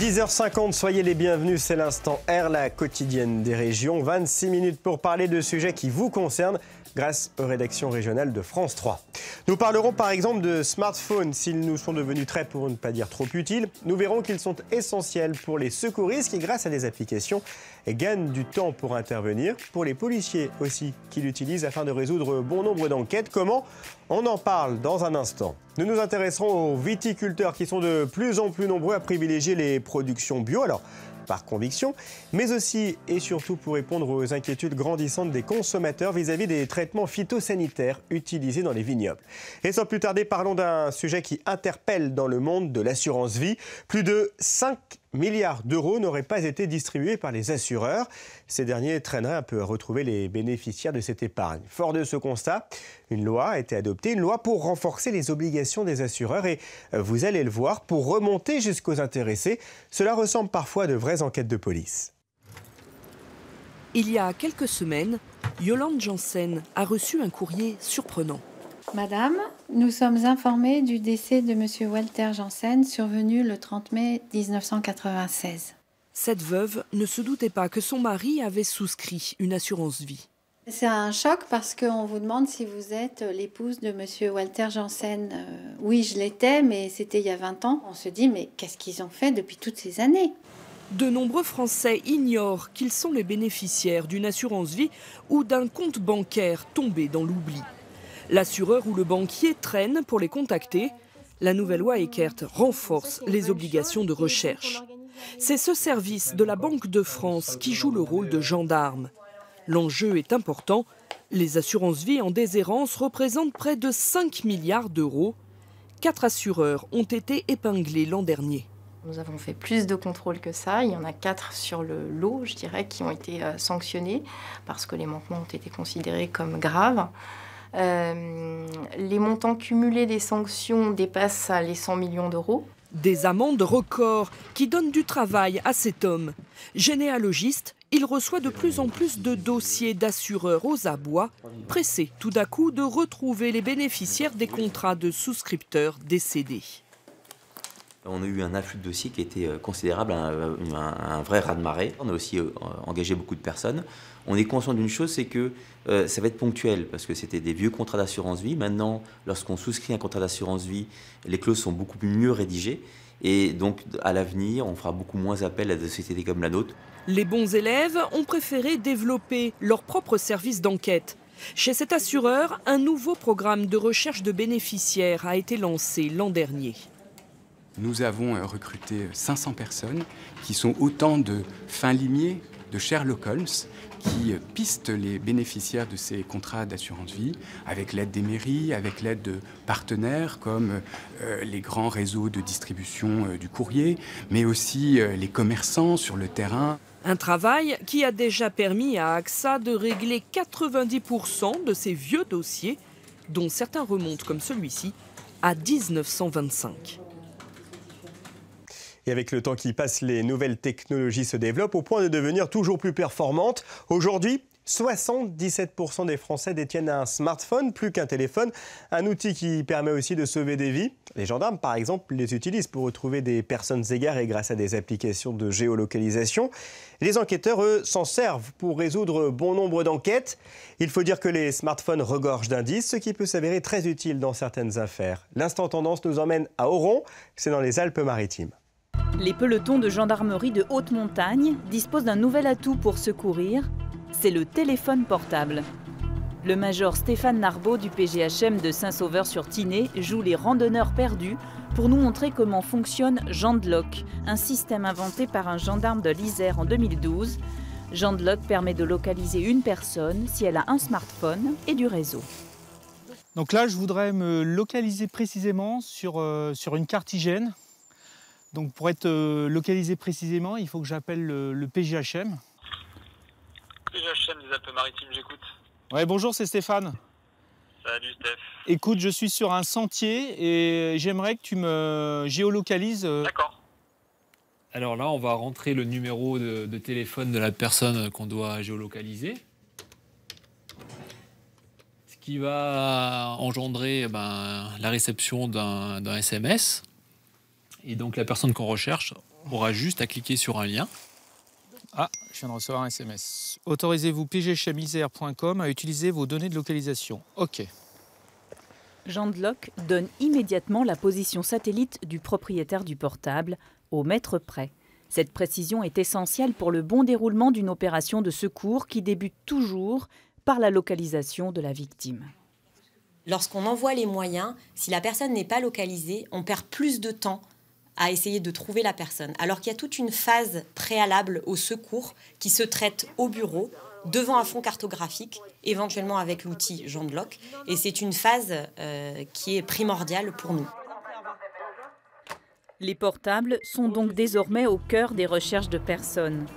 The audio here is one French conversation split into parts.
10h50, soyez les bienvenus, c'est l'instant R, la quotidienne des régions. 26 minutes pour parler de sujets qui vous concernent grâce aux rédactions régionales de France 3. Nous parlerons par exemple de smartphones. S'ils nous sont devenus très, pour ne pas dire trop utiles, nous verrons qu'ils sont essentiels pour les secouristes qui, grâce à des applications, gagnent du temps pour intervenir. Pour les policiers aussi, qui l'utilisent afin de résoudre bon nombre d'enquêtes. Comment ? On en parle dans un instant. Nous nous intéresserons aux viticulteurs qui sont de plus en plus nombreux à privilégier les productions bio. Alors, par conviction, mais aussi et surtout pour répondre aux inquiétudes grandissantes des consommateurs vis-à-vis des traitements phytosanitaires utilisés dans les vignobles. Et sans plus tarder, parlons d'un sujet qui interpelle dans le monde de l'assurance vie. Plus de 5 milliards d'euros n'auraient pas été distribués par les assureurs. Ces derniers traîneraient un peu à retrouver les bénéficiaires de cette épargne. Fort de ce constat, une loi a été adoptée, une loi pour renforcer les obligations des assureurs et, vous allez le voir, pour remonter jusqu'aux intéressés. Cela ressemble parfois à de vraies enquêtes de police. Il y a quelques semaines, Yolande Janssen a reçu un courrier surprenant. Madame, nous sommes informés du décès de Monsieur Walter Janssen survenu le 30 mai 1996. Cette veuve ne se doutait pas que son mari avait souscrit une assurance vie. C'est un choc parce qu'on vous demande si vous êtes l'épouse de Monsieur Walter Janssen. Oui, je l'étais, mais c'était il y a 20 ans. On se dit, mais qu'est-ce qu'ils ont fait depuis toutes ces années ? De nombreux Français ignorent qu'ils sont les bénéficiaires d'une assurance vie ou d'un compte bancaire tombé dans l'oubli. L'assureur ou le banquier traîne pour les contacter. La nouvelle loi Eckert renforce les obligations de recherche. C'est ce service de la Banque de France qui joue le rôle de gendarme. L'enjeu est important. Les assurances vie en déshérence représentent près de 5 milliards d'euros. 4 assureurs ont été épinglés l'an dernier. Nous avons fait plus de contrôles que ça. Il y en a 4 sur le lot, je dirais, qui ont été sanctionnés parce que les manquements ont été considérés comme graves. Les montants cumulés des sanctions dépassent les 100 millions d'euros. Des amendes records qui donnent du travail à cet homme. Généalogiste, il reçoit de plus en plus de dossiers d'assureurs aux abois, pressés tout à coup de retrouver les bénéficiaires des contrats de souscripteurs décédés. On a eu un afflux de dossiers qui était considérable, un vrai raz-de-marée. On a aussi engagé beaucoup de personnes. On est conscient d'une chose, c'est que ça va être ponctuel, parce que c'était des vieux contrats d'assurance vie. Maintenant, lorsqu'on souscrit un contrat d'assurance vie, les clauses sont beaucoup mieux rédigées. Et donc, à l'avenir, on fera beaucoup moins appel à des sociétés comme la nôtre. Les bons élèves ont préféré développer leur propre service d'enquête. Chez cet assureur, un nouveau programme de recherche de bénéficiaires a été lancé l'an dernier. Nous avons recruté 500 personnes qui sont autant de fins limiers de Sherlock Holmes qui pistent les bénéficiaires de ces contrats d'assurance vie avec l'aide des mairies, avec l'aide de partenaires comme les grands réseaux de distribution du courrier, mais aussi les commerçants sur le terrain. Un travail qui a déjà permis à AXA de régler 90% de ces vieux dossiers, dont certains remontent comme celui-ci à 1925. Et avec le temps qui passe, les nouvelles technologies se développent au point de devenir toujours plus performantes. Aujourd'hui, 77% des Français détiennent un smartphone, plus qu'un téléphone, un outil qui permet aussi de sauver des vies. Les gendarmes, par exemple, les utilisent pour retrouver des personnes égarées grâce à des applications de géolocalisation. Les enquêteurs, eux, s'en servent pour résoudre bon nombre d'enquêtes. Il faut dire que les smartphones regorgent d'indices, ce qui peut s'avérer très utile dans certaines affaires. L'instant tendance nous emmène à Oron, c'est dans les Alpes-Maritimes. Les pelotons de gendarmerie de haute montagne disposent d'un nouvel atout pour secourir, c'est le téléphone portable. Le major Stéphane Narbeau du PGHM de Saint-Sauveur-sur-Tinée joue les randonneurs perdus pour nous montrer comment fonctionne Jandlock, un système inventé par un gendarme de l'Isère en 2012. Jandlock permet de localiser une personne si elle a un smartphone et du réseau. Donc là, je voudrais me localiser précisément sur une carte hygiène. Donc pour être localisé précisément, il faut que j'appelle le PGHM. PGHM des Alpes-Maritimes, j'écoute. Ouais, bonjour, c'est Stéphane. Salut Steph. Écoute, je suis sur un sentier et j'aimerais que tu me géolocalises. D'accord. Alors là, on va rentrer le numéro de téléphone de la personne qu'on doit géolocaliser. Ce qui va engendrer la réception d'un SMS. Et donc la personne qu'on recherche aura juste à cliquer sur un lien. Ah, je viens de recevoir un SMS. Autorisez-vous pghmisère.com à utiliser vos données de localisation. OK. Jean Deloc donne immédiatement la position satellite du propriétaire du portable, au mètre près. Cette précision est essentielle pour le bon déroulement d'une opération de secours qui débute toujours par la localisation de la victime. Lorsqu'on envoie les moyens, si la personne n'est pas localisée, on perd plus de temps à essayer de trouver la personne. Alors qu'il y a toute une phase préalable au secours qui se traite au bureau, devant un fond cartographique, éventuellement avec l'outil Jean Deloc. Et c'est une phase qui est primordiale pour nous. Les portables sont donc désormais au cœur des recherches de personnes.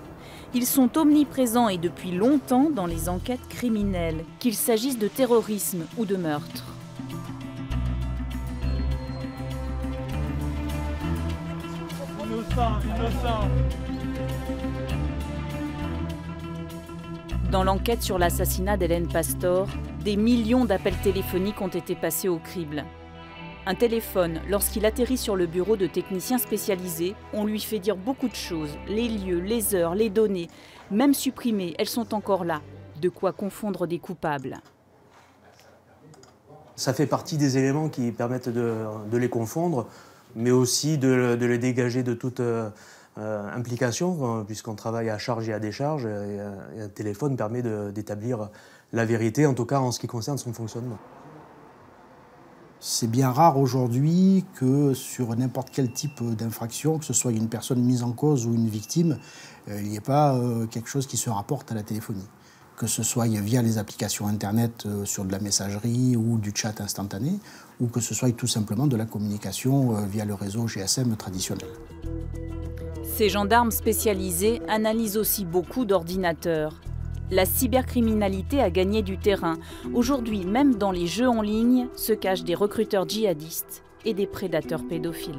Ils sont omniprésents et depuis longtemps dans les enquêtes criminelles, qu'il s'agisse de terrorisme ou de meurtre. Innocent. Dans l'enquête sur l'assassinat d'Hélène Pastor, des millions d'appels téléphoniques ont été passés au crible. Un téléphone, lorsqu'il atterrit sur le bureau de techniciens spécialisés, on lui fait dire beaucoup de choses. Les lieux, les heures, les données, même supprimées, elles sont encore là. De quoi confondre des coupables. Ça fait partie des éléments qui permettent de les confondre, mais aussi de les dégager de toute implication, puisqu'on travaille à charge et à décharge. Et un téléphone permet d'établir la vérité, en tout cas en ce qui concerne son fonctionnement. C'est bien rare aujourd'hui que sur n'importe quel type d'infraction, que ce soit une personne mise en cause ou une victime, il n'y ait pas quelque chose qui se rapporte à la téléphonie. Que ce soit via les applications Internet sur de la messagerie ou du chat instantané, ou que ce soit tout simplement de la communication via le réseau GSM traditionnel. Ces gendarmes spécialisés analysent aussi beaucoup d'ordinateurs. La cybercriminalité a gagné du terrain. Aujourd'hui, même dans les jeux en ligne, se cachent des recruteurs djihadistes et des prédateurs pédophiles.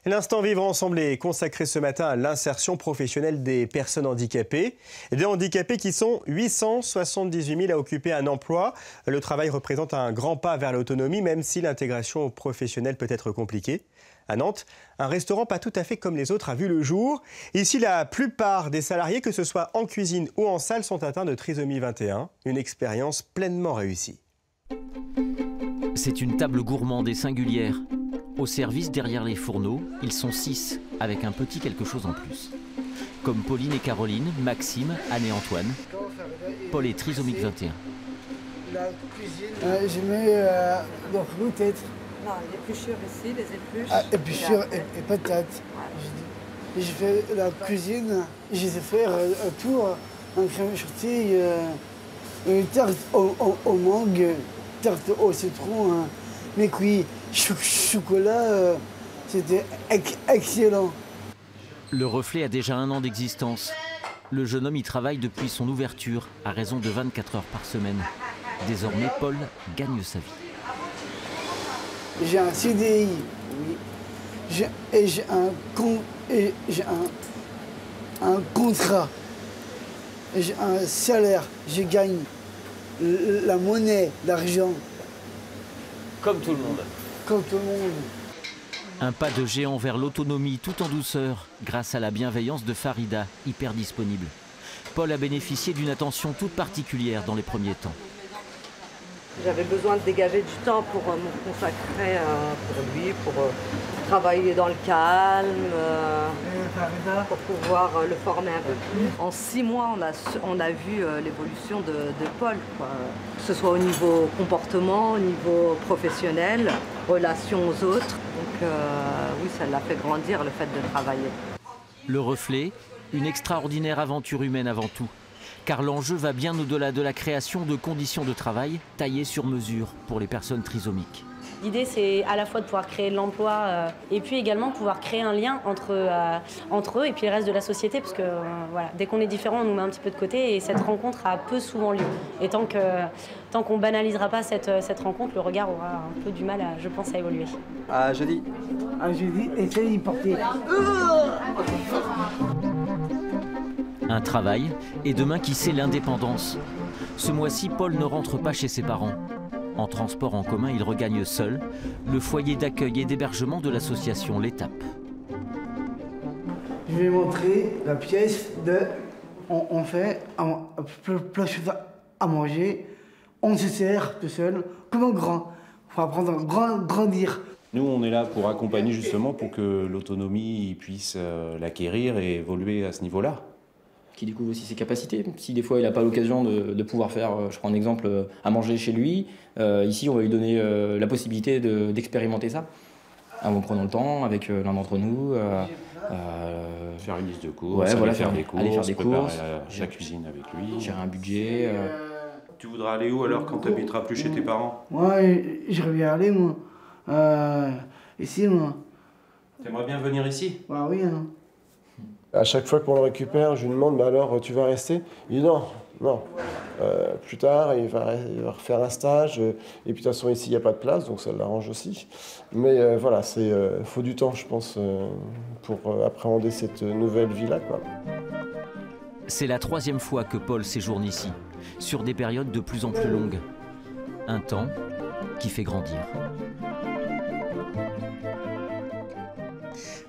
L'instant Vivre Ensemble est consacré ce matin à l'insertion professionnelle des personnes handicapées. Des handicapés qui sont 878 000 à occuper un emploi. Le travail représente un grand pas vers l'autonomie, même si l'intégration professionnelle peut être compliquée. À Nantes, un restaurant pas tout à fait comme les autres a vu le jour. Ici, la plupart des salariés, que ce soit en cuisine ou en salle, sont atteints de trisomie 21. Une expérience pleinement réussie. C'est une table gourmande et singulière. Au service derrière les fourneaux, ils sont 6, avec un petit quelque chose en plus. Comme Pauline et Caroline, Maxime, Anne et Antoine. Paul est trisomique 21. La cuisine, je mets leurs fruits peut-être. Non, l'épluchure ici, les épluches. Ah, épluchure et patates. Ouais. Je fais la cuisine, je sais faire tout, un crème chantilly, une tarte au mangue, tarte au citron, mais cuit. Chocolat, c'était excellent. Le Reflet a déjà 1 an d'existence. Le jeune homme y travaille depuis son ouverture, à raison de 24 heures par semaine. Désormais, Paul gagne sa vie. J'ai un CDI, oui. J'ai un contrat. J'ai un salaire. Je gagne la monnaie, l'argent. Comme tout le monde. Comme tout le monde. Un pas de géant vers l'autonomie tout en douceur, grâce à la bienveillance de Farida, hyper disponible. Paul a bénéficié d'une attention toute particulière dans les premiers temps. J'avais besoin de dégager du temps pour me consacrer pour lui, pour travailler dans le calme, pour pouvoir le former un peu plus. En 6 mois, on a vu l'évolution de Paul, quoi. Que ce soit au niveau comportement, au niveau professionnel, relation aux autres. Donc oui, ça l'a fait grandir, le fait de travailler. Le Reflet, une extraordinaire aventure humaine avant tout. Car l'enjeu va bien au-delà de la création de conditions de travail taillées sur mesure pour les personnes trisomiques. L'idée, c'est à la fois de pouvoir créer de l'emploi et puis également pouvoir créer un lien entre eux et puis le reste de la société, parce que voilà, dès qu'on est différent, on nous met un petit peu de côté et cette rencontre a peu souvent lieu. Et tant qu'on banalisera pas cette rencontre, le regard aura un peu du mal, je pense, à évoluer. À jeudi. À jeudi, essayez d'y porter. Un travail et demain qui sait l'indépendance. Ce mois-ci, Paul ne rentre pas chez ses parents. En transport en commun, il regagne seul le foyer d'accueil et d'hébergement de l'association L'Étape. Je vais montrer la pièce de... On fait plein de choses à manger. On se sert tout seul, comme un grand. Il faut apprendre à grandir. Nous, on est là pour accompagner justement pour que l'autonomie puisse l'acquérir et évoluer à ce niveau-là. Qui découvre aussi ses capacités. Si des fois il n'a pas l'occasion de pouvoir faire, je prends un exemple, à manger chez lui, ici on va lui donner la possibilité d'expérimenter ça. En prenant le temps avec l'un d'entre nous. Faire une liste de courses, ouais, voilà, faire des courses, préparer la cuisine avec lui. Gérer un budget. Tu voudras aller où alors quand tu n'habiteras plus chez tes parents? Moi, j'aimerais bien aller, moi. Ici, moi. T'aimerais bien venir ici? Bah oui, hein. À chaque fois qu'on le récupère, je lui demande, bah alors tu vas rester? Il dit non, non. Plus tard, il va refaire un stage. Et puis de toute façon, ici, il n'y a pas de place, donc ça l'arrange aussi. Mais voilà, il faut du temps, je pense, pour appréhender cette nouvelle vie-là, quoi. C'est la 3e fois que Paul séjourne ici, sur des périodes de plus en plus longues. Un temps qui fait grandir.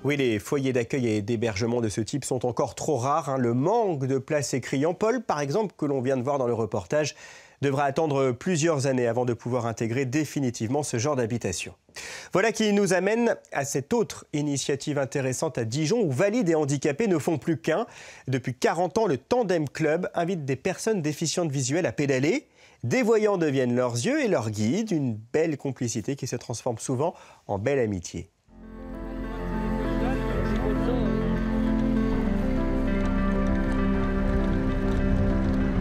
Oui, les foyers d'accueil et d'hébergement de ce type sont encore trop rares, hein. Le manque de place est criant. Paul, par exemple, que l'on vient de voir dans le reportage, devra attendre plusieurs années avant de pouvoir intégrer définitivement ce genre d'habitation. Voilà qui nous amène à cette autre initiative intéressante à Dijon où valides et handicapés ne font plus qu'un. Depuis 40 ans, le Tandem Club invite des personnes déficientes visuelles à pédaler. Des voyants deviennent leurs yeux et leurs guides. Une belle complicité qui se transforme souvent en belle amitié.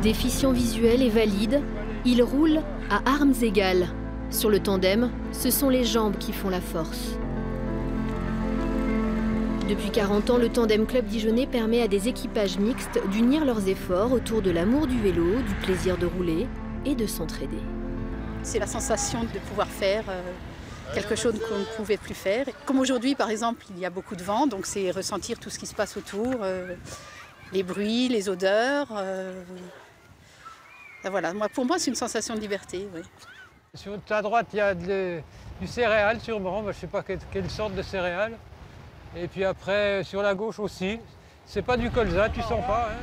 Déficient visuel et valide, il roule à armes égales. Sur le tandem, ce sont les jambes qui font la force. Depuis 40 ans, le Tandem Club Dijonnais permet à des équipages mixtes d'unir leurs efforts autour de l'amour du vélo, du plaisir de rouler et de s'entraider. C'est la sensation de pouvoir faire quelque chose qu'on ne pouvait plus faire. Comme aujourd'hui, par exemple, il y a beaucoup de vent, donc c'est ressentir tout ce qui se passe autour, les bruits, les odeurs. Voilà, pour moi, c'est une sensation de liberté. Oui. Sur ta droite, il y a du céréal sûrement, je ne sais pas quelle sorte de céréales. Et puis après, sur la gauche aussi. C'est pas du colza, tu sens pas. Hein.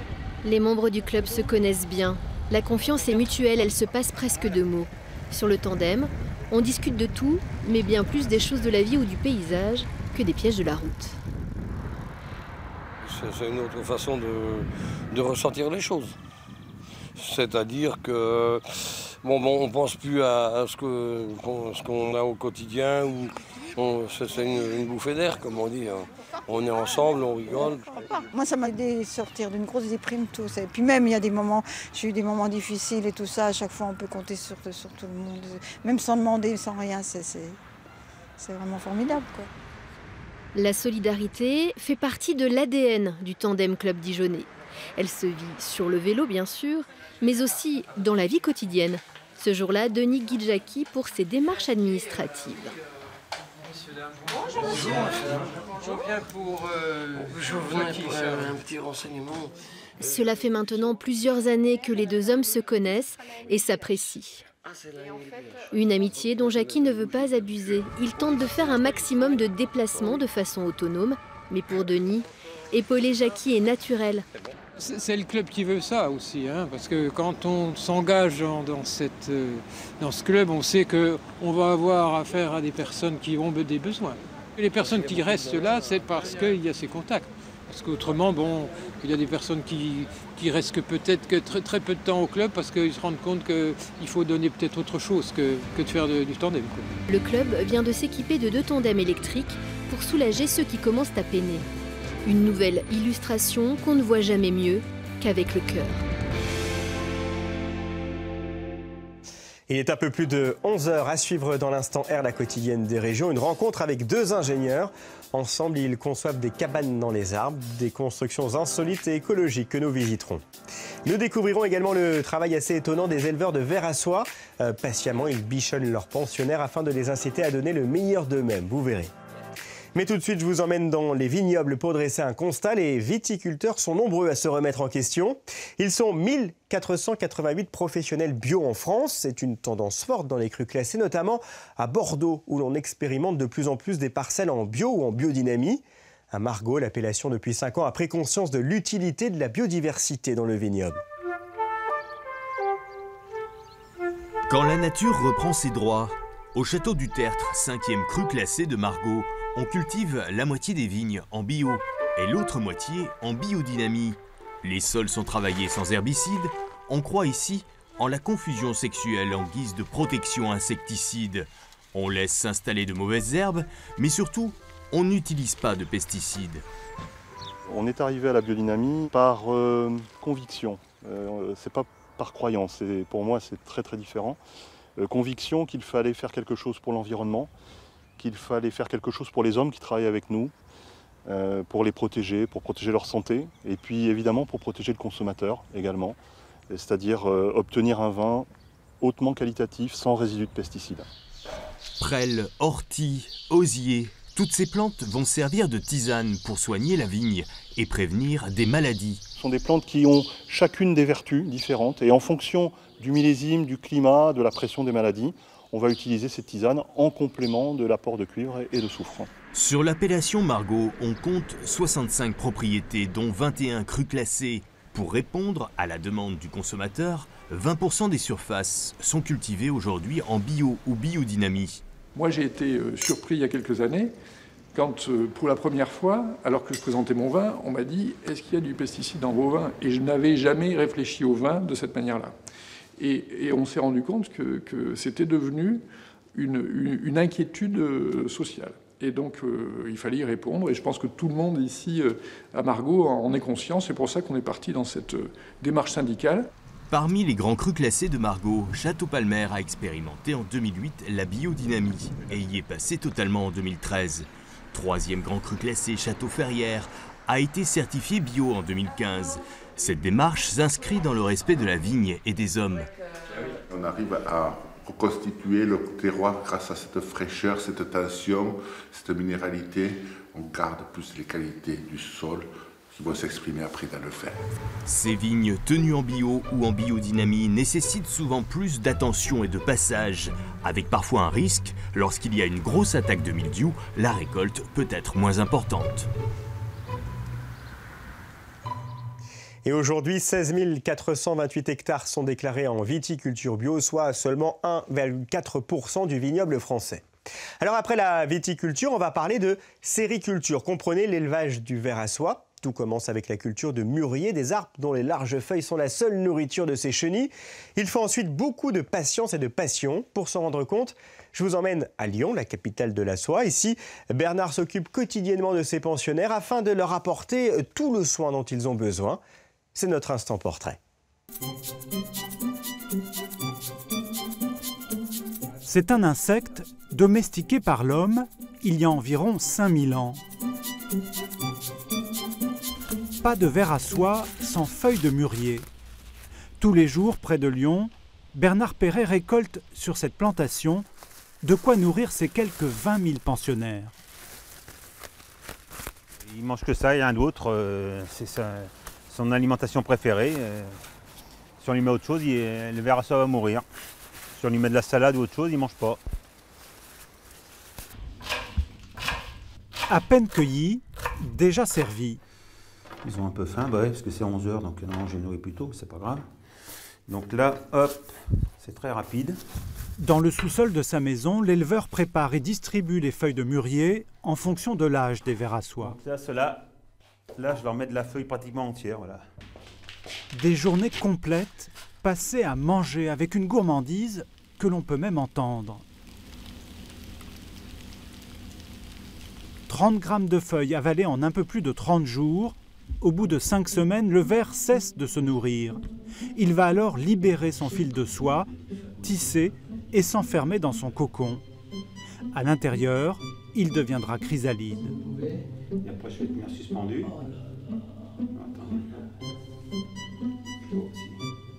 Les membres du club se connaissent bien. La confiance est mutuelle, elle se passe presque de mots. Sur le tandem, on discute de tout, mais bien plus des choses de la vie ou du paysage que des pièges de la route. C'est une autre façon de ressentir les choses. C'est-à-dire que on ne pense plus à ce qu'on a au quotidien, c'est une bouffée d'air, comme on dit. On est ensemble, on rigole. Moi, ça m'a aidé à sortir d'une grosse déprime, tout ça. Et puis même, il y a des moments, j'ai eu des moments difficiles et tout ça. À chaque fois, on peut compter sur tout le monde, même sans demander, sans rien. C'est vraiment formidable, quoi. La solidarité fait partie de l'ADN du Tandem Club Dijonnais. Elle se vit sur le vélo, bien sûr, mais aussi dans la vie quotidienne. Ce jour-là, Denis Guidjaki pour ses démarches administratives. Bonjour. Je viens pour un petit renseignement. Cela fait maintenant plusieurs années que les deux hommes se connaissent et s'apprécient. Une amitié dont Jackie ne veut pas abuser. Il tente de faire un maximum de déplacements de façon autonome, mais pour Denis, épauler Jackie est naturel. C'est le club qui veut ça aussi, hein, parce que quand on s'engage dans ce club, on sait qu'on va avoir affaire à des personnes qui ont des besoins. Et les personnes qui restent là, c'est parce qu'il y a ces contacts. Parce qu'autrement, il y a des personnes qui restent peut-être que très peu de temps au club parce qu'ils se rendent compte qu'il faut donner peut-être autre chose que de faire du tandem, quoi. Le club vient de s'équiper de 2 tandems électriques pour soulager ceux qui commencent à peiner. Une nouvelle illustration qu'on ne voit jamais mieux qu'avec le cœur. Il est un peu plus de 11h à suivre dans l'instant R, la quotidienne des régions. Une rencontre avec 2 ingénieurs. Ensemble, ils conçoivent des cabanes dans les arbres, des constructions insolites et écologiques que nous visiterons. Nous découvrirons également le travail assez étonnant des éleveurs de vers à soie. Patiemment, ils bichonnent leurs pensionnaires afin de les inciter à donner le meilleur d'eux-mêmes. Vous verrez. Mais tout de suite, je vous emmène dans les vignobles pour dresser un constat. Les viticulteurs sont nombreux à se remettre en question. Ils sont 1488 professionnels bio en France. C'est une tendance forte dans les crus classés, notamment à Bordeaux, où l'on expérimente de plus en plus des parcelles en bio ou en biodynamie. À Margaux, l'appellation depuis 5 ans a pris conscience de l'utilité de la biodiversité dans le vignoble. Quand la nature reprend ses droits, au château du Tertre, 5e cru classé de Margaux, on cultive la moitié des vignes en bio et l'autre moitié en biodynamie. Les sols sont travaillés sans herbicides. On croit ici en la confusion sexuelle en guise de protection insecticide. On laisse s'installer de mauvaises herbes, mais surtout, on n'utilise pas de pesticides. On est arrivé à la biodynamie par conviction. C'est pas par croyance. Pour moi, c'est très très différent. Conviction qu'il fallait faire quelque chose pour l'environnement, qu'il fallait faire quelque chose pour les hommes qui travaillent avec nous, pour les protéger, pour protéger leur santé, et puis évidemment pour protéger le consommateur également, c'est-à-dire obtenir un vin hautement qualitatif, sans résidus de pesticides. Prêle, ortie, osier, toutes ces plantes vont servir de tisane pour soigner la vigne et prévenir des maladies. Ce sont des plantes qui ont chacune des vertus différentes, et en fonction du millésime, du climat, de la pression des maladies, on va utiliser cette tisane en complément de l'apport de cuivre et de soufre. Sur l'appellation Margaux, on compte 65 propriétés, dont 21 crus classés. Pour répondre à la demande du consommateur, 20% des surfaces sont cultivées aujourd'hui en bio ou biodynamie. Moi, j'ai été surpris il y a quelques années quand, pour la première fois, alors que je présentais mon vin, on m'a dit « Est-ce qu'il y a du pesticide dans vos vins ?» Et je n'avais jamais réfléchi au vin de cette manière-là. Et on s'est rendu compte que c'était devenu une inquiétude sociale. Et donc, il fallait y répondre. Et je pense que tout le monde ici, à Margaux, en est conscient. C'est pour ça qu'on est parti dans cette démarche syndicale. Parmi les grands crus classés de Margaux, Château Palmer a expérimenté en 2008 la biodynamie et y est passé totalement en 2013. 3e grand cru classé, Château Ferrières, a été certifié bio en 2015. Cette démarche s'inscrit dans le respect de la vigne et des hommes. On arrive à reconstituer le terroir grâce à cette fraîcheur, cette tension, cette minéralité. On garde plus les qualités du sol qui vont s'exprimer après dans le vin. Ces vignes tenues en bio ou en biodynamie nécessitent souvent plus d'attention et de passage. Avec parfois un risque, lorsqu'il y a une grosse attaque de mildiou, la récolte peut être moins importante. Et aujourd'hui, 16 428 hectares sont déclarés en viticulture bio, soit seulement 1,4% du vignoble français. Alors après la viticulture, on va parler de sériculture. Comprenez l'élevage du ver à soie. Tout commence avec la culture de mûriers, des arbres dont les larges feuilles sont la seule nourriture de ces chenilles. Il faut ensuite beaucoup de patience et de passion pour s'en rendre compte. Je vous emmène à Lyon, la capitale de la soie. Ici, Bernard s'occupe quotidiennement de ses pensionnaires afin de leur apporter tout le soin dont ils ont besoin. C'est notre instant portrait. C'est un insecte domestiqué par l'homme il y a environ 5000 ans. Pas de ver à soie sans feuilles de mûrier. Tous les jours, près de Lyon, Bernard Perret récolte sur cette plantation de quoi nourrir ses quelques 20 000 pensionnaires. Il mange que ça et rien d'autre, c'est son alimentation préférée. Si on lui met autre chose, le ver à soie va mourir. Si on lui met de la salade ou autre chose, il ne mange pas. À peine cueilli, déjà servi. Ils ont un peu faim, bah ouais, parce que c'est 11 h, donc non, j'ai nourri plus tôt, c'est pas grave. Donc là, hop, c'est très rapide. Dans le sous-sol de sa maison, l'éleveur prépare et distribue les feuilles de mûrier en fonction de l'âge des vers à soie. Donc là, je leur mets de la feuille pratiquement entière, voilà. Des journées complètes passées à manger avec une gourmandise que l'on peut même entendre. 30 grammes de feuilles avalées en un peu plus de 30 jours. Au bout de 5 semaines, le ver cesse de se nourrir. Il va alors libérer son fil de soie, tisser et s'enfermer dans son cocon. À l'intérieur, il deviendra chrysalide. Et après, je vais tenir suspendu.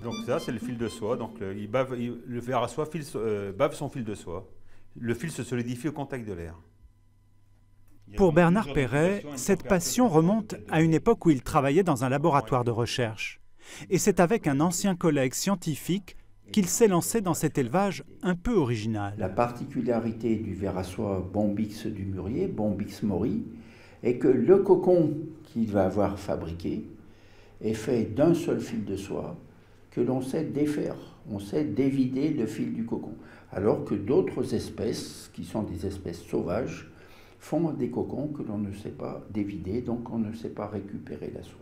Donc ça, c'est le fil de soie. Donc le ver à soie bave son fil de soie. Le fil se solidifie au contact de l'air. Pour Bernard Perret, cette passion remonte à une époque où il travaillait dans un laboratoire de recherche. Et c'est avec un ancien collègue scientifique qu'il s'est lancé dans cet élevage un peu original. La particularité du ver à soie Bombyx du Murier, Bombyx mori, est que le cocon qu'il va avoir fabriqué est fait d'un seul fil de soie que l'on sait défaire. On sait dévider le fil du cocon. Alors que d'autres espèces, qui sont des espèces sauvages, font des cocons que l'on ne sait pas dévider, donc on ne sait pas récupérer la soie.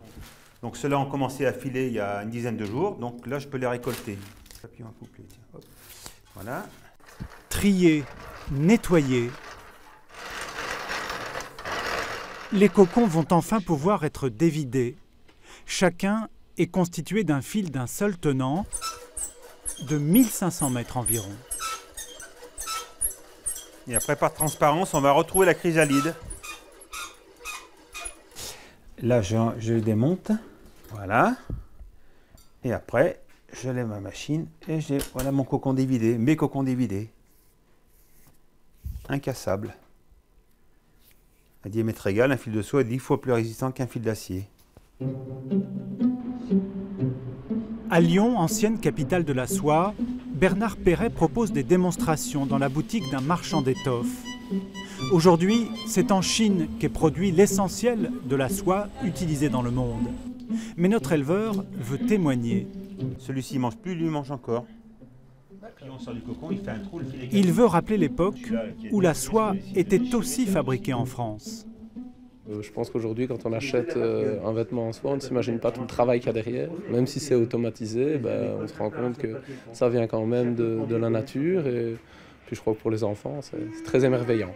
Donc ceux-là ont commencé à filer il y a une dizaine de jours, donc là je peux les récolter. Papillon à coupler, tiens, hop. Voilà. Trier, nettoyer. Les cocons vont enfin pouvoir être dévidés. Chacun est constitué d'un fil d'un seul tenant de 1500 mètres environ. Et après, par transparence, on va retrouver la chrysalide. Là, je démonte. Voilà. Et après, je lève ma machine et j'ai voilà mon cocon dévidé, mes cocons dévidés. Incassable. À diamètre égal, un fil de soie est 10 fois plus résistant qu'un fil d'acier. À Lyon, ancienne capitale de la soie, Bernard Perret propose des démonstrations dans la boutique d'un marchand d'étoffes. Aujourd'hui, c'est en Chine qu'est produit l'essentiel de la soie utilisée dans le monde. Mais notre éleveur veut témoigner. Celui-ci ne mange plus, lui mange encore. Puis on sort du cocon, il fait un trou, Il veut rappeler l'époque où la soie était aussi fabriquée en France. Je pense qu'aujourd'hui, quand on achète un vêtement en soie, on ne s'imagine pas tout le travail qu'il y a derrière. Même si c'est automatisé, on se rend compte que ça vient quand même de la nature. Et puis je crois que pour les enfants, c'est très émerveillant.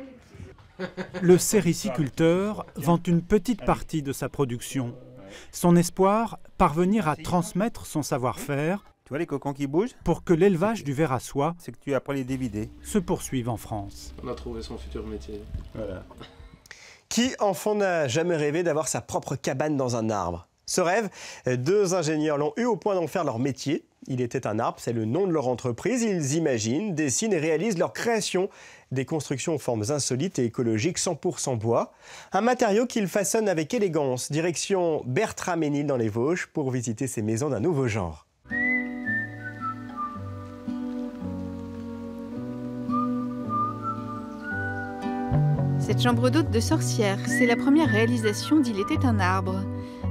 Le sériciculteur vend une petite partie de sa production. Son espoir, parvenir à transmettre son savoir-faire. Tu vois les cocons qui bougent? Pour que l'élevage du ver à soie, c'est que tu apprends les dévider, se poursuive en France. On a trouvé son futur métier. Voilà. Qui enfant n'a jamais rêvé d'avoir sa propre cabane dans un arbre? Ce rêve, deux ingénieurs l'ont eu au point d'en faire leur métier. Il était un arbre, c'est le nom de leur entreprise. Ils imaginent, dessinent et réalisent leur création. Des constructions aux formes insolites et écologiques, 100% bois. Un matériau qu'ils façonnent avec élégance. Direction Bertramesnil dans les Vosges pour visiter ces maisons d'un nouveau genre. Cette chambre d'hôte de sorcière, c'est la première réalisation d'Il était un arbre.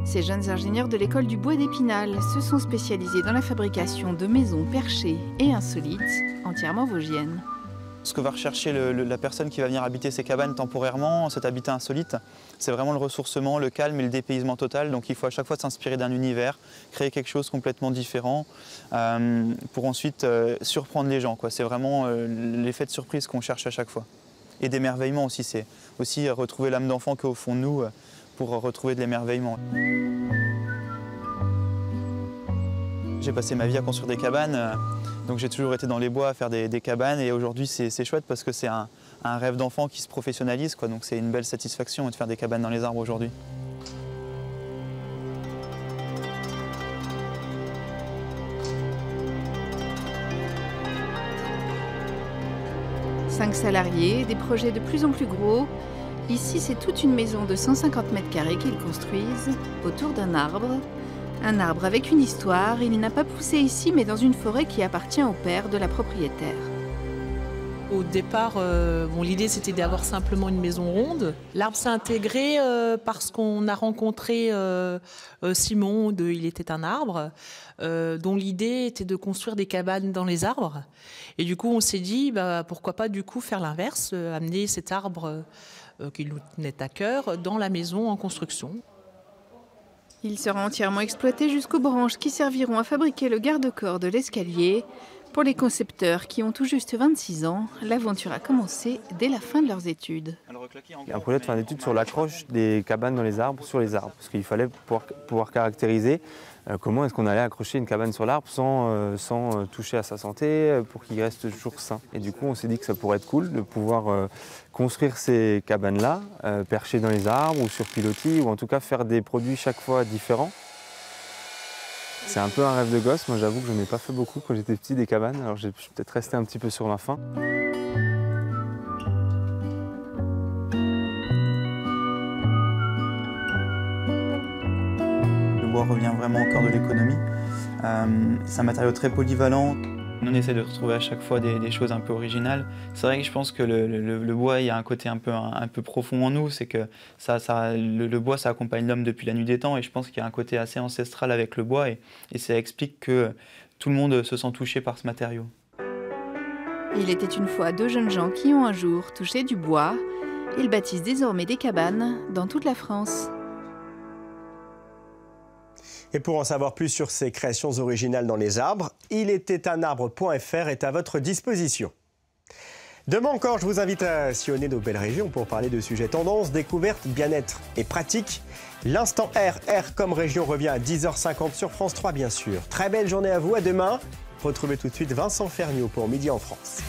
Ces jeunes ingénieurs de l'école du bois d'Épinal se sont spécialisés dans la fabrication de maisons perchées et insolites, entièrement vosgiennes. Ce que va rechercher la personne qui va venir habiter ces cabanes temporairement, cet habitat insolite, c'est vraiment le ressourcement, le calme et le dépaysement total. Donc il faut à chaque fois s'inspirer d'un univers, créer quelque chose complètement différent pour ensuite surprendre les gens. C'est vraiment l'effet de surprise qu'on cherche à chaque fois. Et d'émerveillement aussi, c'est aussi retrouver l'âme d'enfant qui est au fond de nous pour retrouver de l'émerveillement. J'ai passé ma vie à construire des cabanes, donc j'ai toujours été dans les bois à faire des cabanes et aujourd'hui c'est chouette parce que c'est un rêve d'enfant qui se professionnalise, donc c'est une belle satisfaction de faire des cabanes dans les arbres aujourd'hui. Cinq salariés, des projets de plus en plus gros. Ici, c'est toute une maison de 150 mètres carrés qu'ils construisent autour d'un arbre. Un arbre avec une histoire. Il n'a pas poussé ici, mais dans une forêt qui appartient au père de la propriétaire. Au départ, l'idée c'était d'avoir simplement une maison ronde. L'arbre s'est intégré parce qu'on a rencontré Simon de Il était un arbre, dont l'idée était de construire des cabanes dans les arbres. Et du coup, on s'est dit, pourquoi pas du coup faire l'inverse, amener cet arbre qui nous tenait à cœur dans la maison en construction. Il sera entièrement exploité jusqu'aux branches qui serviront à fabriquer le garde-corps de l'escalier. Pour les concepteurs qui ont tout juste 26 ans, l'aventure a commencé dès la fin de leurs études. Il y a un projet de faire une étude sur l'accroche des cabanes dans les arbres sur les arbres, parce qu'il fallait pouvoir caractériser comment est-ce qu'on allait accrocher une cabane sur l'arbre sans toucher à sa santé pour qu'il reste toujours sain. Et du coup, on s'est dit que ça pourrait être cool de pouvoir construire ces cabanes-là, perchées dans les arbres ou sur pilotis, ou en tout cas faire des produits chaque fois différents. C'est un peu un rêve de gosse. Moi, j'avoue que je n'en ai pas fait beaucoup quand j'étais petit des cabanes. Alors, je suis peut-être resté un petit peu sur ma faim. bois revient vraiment au cœur de l'économie. C'est un matériau très polyvalent. On essaie de retrouver à chaque fois des choses un peu originales. C'est vrai que je pense que le bois, il y a un côté un peu profond en nous. C'est que le bois, ça accompagne l'homme depuis la nuit des temps. Et je pense qu'il y a un côté assez ancestral avec le bois. Et ça explique que tout le monde se sent touché par ce matériau. Il était une fois 2 jeunes gens qui ont un jour touché du bois. Ils bâtissent désormais des cabanes dans toute la France. Et pour en savoir plus sur ces créations originales dans les arbres, ilétait-un-arbre.fr est à votre disposition. Demain encore, je vous invite à sillonner nos belles régions pour parler de sujets tendances, découvertes, bien-être et pratique. L'instant R comme région revient à 10h50 sur France 3 bien sûr. Très belle journée à vous, à demain. Retrouvez tout de suite Vincent Ferniaud pour Midi en France.